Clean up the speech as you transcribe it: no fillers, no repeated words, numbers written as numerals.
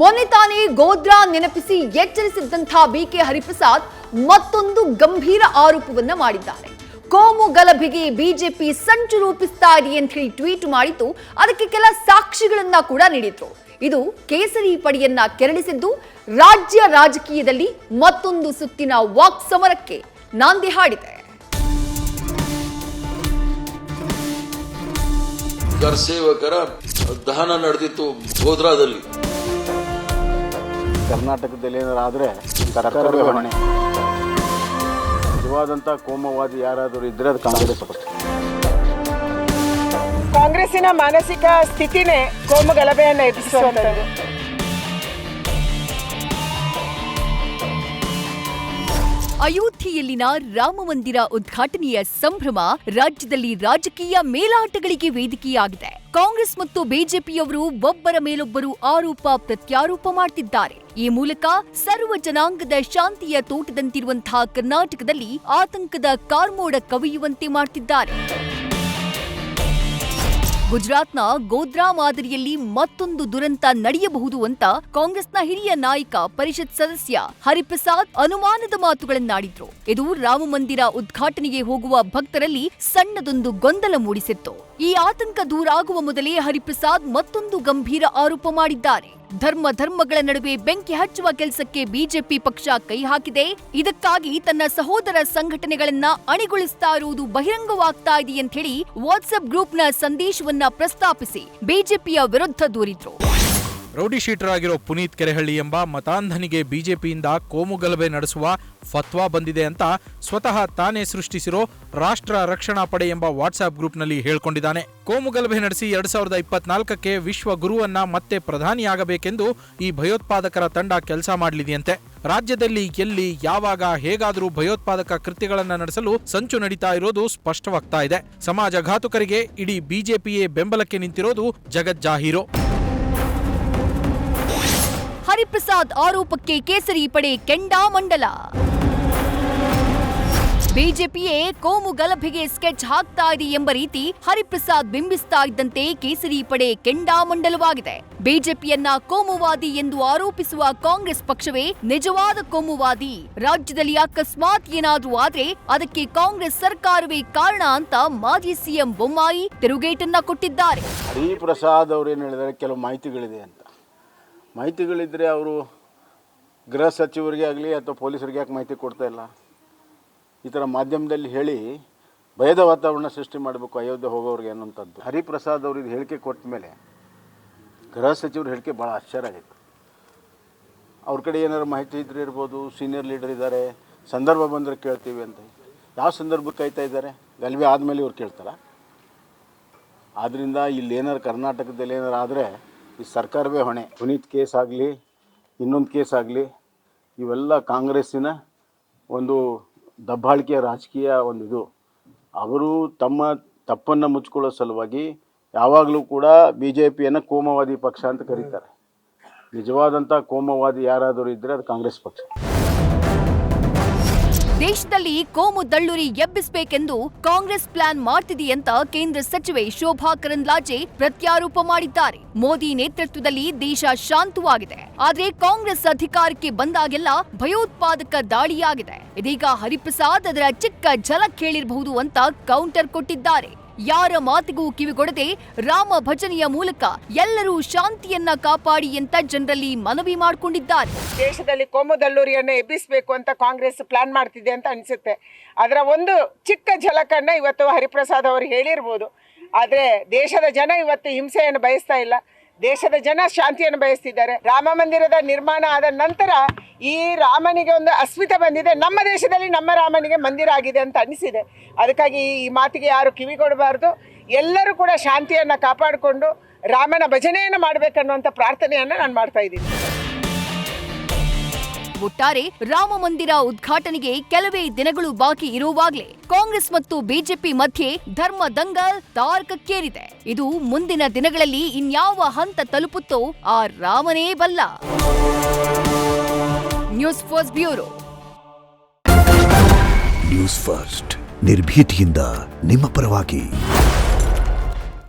ಮೊನ್ನೆ ತಾನೇ ಗೋಧ್ರಾ ನೆನಪಿಸಿ ಎಚ್ಚರಿಸಿದ್ದಂಥ ಬಿಕೆ ಹರಿಪ್ರಸಾದ್ ಮತ್ತೊಂದು ಗಂಭೀರ ಆರೋಪವನ್ನ ಮಾಡಿದ್ದಾರೆ. ಕೋಮು ಗಲಭೆಗೆ ಬಿಜೆಪಿ ಸಂಚು ರೂಪಿಸ್ತಾ ಇದೆ ಅಂತ ಹೇಳಿ ಟ್ವೀಟ್ ಮಾಡಿದ್ದು, ಅದಕ್ಕೆ ಕೆಲ ಸಾಕ್ಷಿಗಳನ್ನ ಕೂಡ ನೀಡಿದ್ರು. ಇದು ಕೇಸರಿ ಪಡೆಯನ್ನ ಕೆರಳಿಸಿದ್ದು ರಾಜ್ಯ ರಾಜಕೀಯದಲ್ಲಿ ಮತ್ತೊಂದು ಸುತ್ತಿನ ವಾಕ್ ಸಮರಕ್ಕೆ ನಾಂದಿ ಹಾಡಿದೆ. ಸೇವಕರ ದಹನ ನಡೆದಿತ್ತು ಗೋಧ್ರಾದಲ್ಲಿ. ಕರ್ನಾಟಕದಲ್ಲಿ ಏನಾರಾದ್ರೆ ಸರ್ಕಾರವೇ ಹೊಣೆ. ನಿಜವಾದಂತ ಕೋಮವಾದಿ ಯಾರಾದರೂ ಇದ್ರೆ ಅದು ಕಾಂಗ್ರೆಸ್ ಪಕ್ಷ. ಕಾಂಗ್ರೆಸ್ಸಿನ ಮಾನಸಿಕ ಸ್ಥಿತಿನೇ ಕೋಮು ಗಲಭೆಯನ್ನು ಎಬ್ಬಿಸುವಂತದ್ದು. ಅಯೋಧ್ಯೆಯಲ್ಲಿನ ರಾಮ ಮಂದಿರ ಉದ್ಘಾಟನೆಯ ಸಂಭ್ರಮ ರಾಜ್ಯದಲ್ಲಿ ರಾಜಕೀಯ ಮೇಲಾಟಗಳಿಗೆ ವೇದಿಕೆಯಾಗಿದೆ. ಕಾಂಗ್ರೆಸ್ ಮತ್ತು ಬಿಜೆಪಿಯವರು ಒಬ್ಬರ ಮೇಲೊಬ್ಬರು ಆರೋಪ ಪ್ರತ್ಯಾರೋಪ ಮಾಡ್ತಿದ್ದಾರೆ. ಈ ಮೂಲಕ ಸರ್ವ ಜನಾಂಗದ ಶಾಂತಿಯ ತೋಟದಂತಿರುವಂತಹ ಕರ್ನಾಟಕದಲ್ಲಿ ಆತಂಕದ ಕಾರ್ಮೋಡ ಕವಿಯುವಂತೆ ಮಾಡ್ತಿದ್ದಾರೆ. ಗುಜರಾತ್ನ ಗೋಧ್ರಾ ಮಾದರಿಯಲ್ಲಿ ಮತ್ತೊಂದು ದುರಂತ ನಡೆಯಬಹುದು ಅಂತ ಕಾಂಗ್ರೆಸ್ನ ಹಿರಿಯ ನಾಯಕ ಪರಿಷತ್ ಸದಸ್ಯ ಹರಿಪ್ರಸಾದ್ ಅನುಮಾನದ ಮಾತುಗಳನ್ನಾಡಿದ್ರು. ಇದು ರಾಮ ಮಂದಿರ ಉದ್ಘಾಟನೆಗೆ ಹೋಗುವ ಭಕ್ತರಲ್ಲಿ ಸಣ್ಣದೊಂದು ಗೊಂದಲ ಮೂಡಿಸಿತ್ತು. ಈ ಆತಂಕ ದೂರಾಗುವ ಮೊದಲೇ ಹರಿಪ್ರಸಾದ್ ಮತ್ತೊಂದು ಗಂಭೀರ ಆರೋಪ ಮಾಡಿದ್ದಾರೆ. ಧರ್ಮಗಳ ನಡುವೆ ಬೆಂಕಿ ಹಚ್ಚುವ ಕೆಲಸಕ್ಕೆ ಬಿಜೆಪಿ ಪಕ್ಷ ಕೈ ಹಾಕಿದೆ. ಇದಕ್ಕಾಗಿ ತನ್ನ ಸಹೋದರ ಸಂಘಟನೆಗಳನ್ನ ಅಣಿಗೊಳಿಸ್ತಾ ಇರುವುದು ಬಹಿರಂಗವಾಗ್ತಾ ಇದೆ ಅಂತ ಹೇಳಿ ವಾಟ್ಸ್ಆಪ್ ಗ್ರೂಪ್ನ ಸಂದೇಶವನ್ನ ಪ್ರಸ್ತಾಪಿಸಿ ಬಿಜೆಪಿಯ ವಿರುದ್ಧ ದೂರಿದ್ರು. ರೌಡಿ ಶೀಟರ್ ಆಗಿರೋ ಪುನೀತ್ ಕೆರೆಹಳ್ಳಿ ಎಂಬ ಮತಾಂಧನಿಗೆ ಬಿಜೆಪಿಯಿಂದ ಕೋಮು ಗಲಭೆ ನಡೆಸುವ ಫತ್ವಾ ಬಂದಿದೆ ಅಂತ ಸ್ವತಃ ತಾನೇ ಸೃಷ್ಟಿಸಿರೋ ರಾಷ್ಟ್ರ ರಕ್ಷಣಾ ಪಡೆ ಎಂಬ ವಾಟ್ಸ್ಆಪ್ ಗ್ರೂಪ್ನಲ್ಲಿ ಹೇಳ್ಕೊಂಡಿದ್ದಾನೆ. ಕೋಮು ಗಲಭೆ ನಡೆಸಿ 2024ಕ್ಕೆ ವಿಶ್ವ ಗುರುವನ್ನ ಮತ್ತೆ ಪ್ರಧಾನಿಯಾಗಬೇಕೆಂದು ಈ ಭಯೋತ್ಪಾದಕರ ತಂಡ ಕೆಲಸ ಮಾಡಲಿದೆಯಂತೆ. ರಾಜ್ಯದಲ್ಲಿ ಎಲ್ಲಿ ಯಾವಾಗ ಹೇಗಾದರೂ ಭಯೋತ್ಪಾದಕ ಕೃತ್ಯಗಳನ್ನು ನಡೆಸಲು ಸಂಚು ನಡೀತಾ ಇರೋದು ಸ್ಪಷ್ಟವಾಗ್ತಾ ಇದೆ. ಸಮಾಜಘಾತುಕರಿಗೆ ಇಡೀ ಬಿಜೆಪಿಯೇ ಬೆಂಬಲಕ್ಕೆ ನಿಂತಿರೋದು ಜಗಜ್ಜಾಹೀರು. ಹರಿಪ್ರಸಾದ್ ಆರೋಪಕ್ಕೆ ಕೇಸರಿ ಪಡೆ ಕೆಂಡಾಮಂಡಲ. ಬಿಜೆಪಿಯೇ ಕೋಮು ಗಲಭೆಗೆ ಸ್ಕೆಚ್ ಹಾಕ್ತಾ ಇದೆ ಎಂಬ ರೀತಿ ಹರಿಪ್ರಸಾದ್ ಬಿಂಬಿಸ್ತಾ ಇದ್ದಂತೆ ಕೇಸರಿ ಪಡೆ ಕೆಂಡಾಮಂಡಲವಾಗಿದೆ. ಬಿಜೆಪಿಯನ್ನ ಕೋಮುವಾದಿ ಎಂದು ಆರೋಪಿಸುವ ಕಾಂಗ್ರೆಸ್ ಪಕ್ಷವೇ ನಿಜವಾದ ಕೋಮುವಾದಿ. ರಾಜ್ಯದಲ್ಲಿ ಅಕಸ್ಮಾತ್ ಏನಾದ್ರೂ ಆದ್ರೆ ಅದಕ್ಕೆ ಕಾಂಗ್ರೆಸ್ ಸರ್ಕಾರವೇ ಕಾರಣ ಅಂತ ಮಾಜಿ ಸಿಎಂ ಬೊಮ್ಮಾಯಿ ತಿರುಗೇಟನ್ನ ಕೊಟ್ಟಿದ್ದಾರೆ. ಹರಿಪ್ರಸಾದ್ ಅವರು ಏನು ಹೇಳಿದ್ದಾರೆ, ಕೆಲವು ಮಾಹಿತಿಗಳಿದೆ ಅಂತ. ಮಾಹಿತಿಗಳಿದ್ರೆ ಅವರು ಗೃಹ ಸಚಿವರಿಗೆ ಆಗಲಿ ಅಥವಾ ಪೊಲೀಸರಿಗೆ ಯಾಕೆ ಮಾಹಿತಿ ಕೊಡ್ತಾ ಇಲ್ಲ? ಈ ಥರ ಮಾಧ್ಯಮದಲ್ಲಿ ಹೇಳಿ ಭಯದ ವಾತಾವರಣ ಸೃಷ್ಟಿ ಮಾಡಬೇಕು ಅಯೋಧ್ಯೆ ಹೋಗೋರಿಗೆ ಅನ್ನೋಂಥದ್ದು. ಹರಿಪ್ರಸಾದ್ ಅವರು ಇದು ಹೇಳಿಕೆ ಕೊಟ್ಟ ಮೇಲೆ ಗೃಹ ಸಚಿವರು ಹೇಳಿಕೆ ಭಾಳ ಆಶ್ಚರ್ಯ ಆಗಿತ್ತು. ಅವ್ರ ಕಡೆ ಏನಾದ್ರು ಮಾಹಿತಿ ಇದ್ರೆ ಇರ್ಬೋದು, ಸೀನಿಯರ್ ಲೀಡರ್ ಇದ್ದಾರೆ, ಸಂದರ್ಭ ಬಂದರೆ ಕೇಳ್ತೀವಿ ಅಂತ. ಯಾವ ಸಂದರ್ಭಕ್ಕೆ ಕಾಯ್ತಾ ಇದ್ದಾರೆ? ಗಲಭೆ ಆದಮೇಲೆ ಇವ್ರು ಕೇಳ್ತಾರ? ಆದ್ದರಿಂದ ಇಲ್ಲಿ ಏನಾರು ಕರ್ನಾಟಕದಲ್ಲಿ ಏನಾರು ಆದರೆ ಈ ಸರ್ಕಾರವೇ ಹೊಣೆ. ಪುನೀತ್ ಕೇಸ್ ಆಗಲಿ, ಇನ್ನೊಂದು ಕೇಸ್ ಆಗಲಿ, ಇವೆಲ್ಲ ಕಾಂಗ್ರೆಸ್ಸಿನ ಒಂದು ದಬ್ಬಾಳಿಕೆಯ ರಾಜಕೀಯ ಒಂದು ಇದು. ಅವರು ತಮ್ಮ ತಪ್ಪನ್ನು ಮುಚ್ಕೊಳ್ಳೋ ಸಲುವಾಗಿ ಯಾವಾಗಲೂ ಕೂಡ ಬಿಜೆಪಿಯನ್ನು ಕೋಮವಾದಿ ಪಕ್ಷ ಅಂತ ಕರೀತಾರೆ. ನಿಜವಾದಂಥ ಕೋಮವಾದಿ ಯಾರಾದರೂ ಇದ್ದರೆ ಅದು ಕಾಂಗ್ರೆಸ್ ಪಕ್ಷ. ದೇಶದಲ್ಲಿ ಕೋಮು ದಳ್ಳುರಿ ಎಬ್ಬಿಸಬೇಕೆಂದು ಕಾಂಗ್ರೆಸ್ ಪ್ಲಾನ್ ಮಾಡ್ತಿದೆಯಂತ ಕೇಂದ್ರ ಸಚಿವೆ ಶೋಭಾ ಕರಂದ್ಲಾಜೆ ಪ್ರತ್ಯಾರೋಪ ಮಾಡಿದ್ದಾರೆ. ಮೋದಿ ನೇತೃತ್ವದಲ್ಲಿ ದೇಶ ಶಾಂತವಾಗಿದೆ, ಆದ್ರೆ ಕಾಂಗ್ರೆಸ್ ಅಧಿಕಾರಕ್ಕೆ ಬಂದಾಗೆಲ್ಲ ಭಯೋತ್ಪಾದಕ ದಾಳಿಯಾಗಿದೆ. ಇದೀಗ ಹರಿಪ್ರಸಾದ್ ಅದರ ಚಿಕ್ಕ ಝಲಕ್ ಹೇಳಿರಬಹುದು ಅಂತ ಕೌಂಟರ್ ಕೊಟ್ಟಿದ್ದಾರೆ. ಯಾರ ಮಾತಿಗೂ ಕಿವಿಗೊಡದೆ ರಾಮ ಭಜನೆಯ ಮೂಲಕ ಎಲ್ಲರೂ ಶಾಂತಿಯನ್ನ ಕಾಪಾಡಿ ಅಂತ ಜನರಲ್ಲಿ ಮನವಿ ಮಾಡಿಕೊಂಡಿದ್ದಾರೆ. ದೇಶದಲ್ಲಿ ಕೋಮು ದಳ್ಳೂರಿಯನ್ನು ಎಬ್ಬಿಸಬೇಕು ಅಂತ ಕಾಂಗ್ರೆಸ್ ಪ್ಲಾನ್ ಮಾಡ್ತಿದೆ ಅಂತ ಅನಿಸುತ್ತೆ. ಅದರ ಒಂದು ಚಿಕ್ಕ ಝಲಕನ್ನ ಇವತ್ತು ಹರಿಪ್ರಸಾದ್ ಅವರು ಹೇಳಿರ್ಬೋದು. ಆದರೆ ದೇಶದ ಜನ ಇವತ್ತು ಹಿಂಸೆಯನ್ನು ಬಯಸ್ತಾ ಇಲ್ಲ, ದೇಶದ ಜನ ಶಾಂತಿಯನ್ನು ಬಯಸ್ತಿದ್ದಾರೆ. ರಾಮ ಮಂದಿರದ ನಿರ್ಮಾಣ ಆದ ನಂತರ ಈ ರಾಮನಿಗೆ ಒಂದು ಅಸ್ಮಿತೆ ಬಂದಿದೆ. ನಮ್ಮ ದೇಶದಲ್ಲಿ ನಮ್ಮ ರಾಮನಿಗೆ ಮಂದಿರ ಆಗಿದೆ ಅಂತ ಅನಿಸಿದೆ. ಅದಕ್ಕಾಗಿ ಈ ಮಾತಿಗೆ ಯಾರು ಕಿವಿ ಕೊಡಬಾರ್ದು. ಎಲ್ಲರೂ ಕೂಡ ಶಾಂತಿಯನ್ನು ಕಾಪಾಡಿಕೊಂಡು ರಾಮನ ಭಜನೆಯನ್ನು ಮಾಡಬೇಕನ್ನುವಂಥ ಪ್ರಾರ್ಥನೆಯನ್ನು ನಾನು ಮಾಡ್ತಾ ಇದ್ದೀನಿ. ಒಟ್ಟಾರೆ ರಾಮ ಮಂದಿರ ಉದ್ಘಾಟನೆಗೆ ಕೆಲವೇ ದಿನಗಳು ಬಾಕಿ ಇರುವಾಗಲೇ ಕಾಂಗ್ರೆಸ್ ಮತ್ತು ಬಿಜೆಪಿ ಮಧ್ಯೆ ಧರ್ಮ ದಂಗಲ್ ತಾರಕಕ್ಕೇರಿದೆ. ಇದು ಮುಂದಿನ ದಿನಗಳಲ್ಲಿ ಇನ್ಯಾವ ಹಂತ ತಲುಪುತ್ತೋ ಆ ರಾಮನೇ ಬಲ್ಲ. News first bureau. News first ನಿರ್ಭೀತಿಯಿಂದ ನಿಮ್ಮ ಪರವಾಗಿ.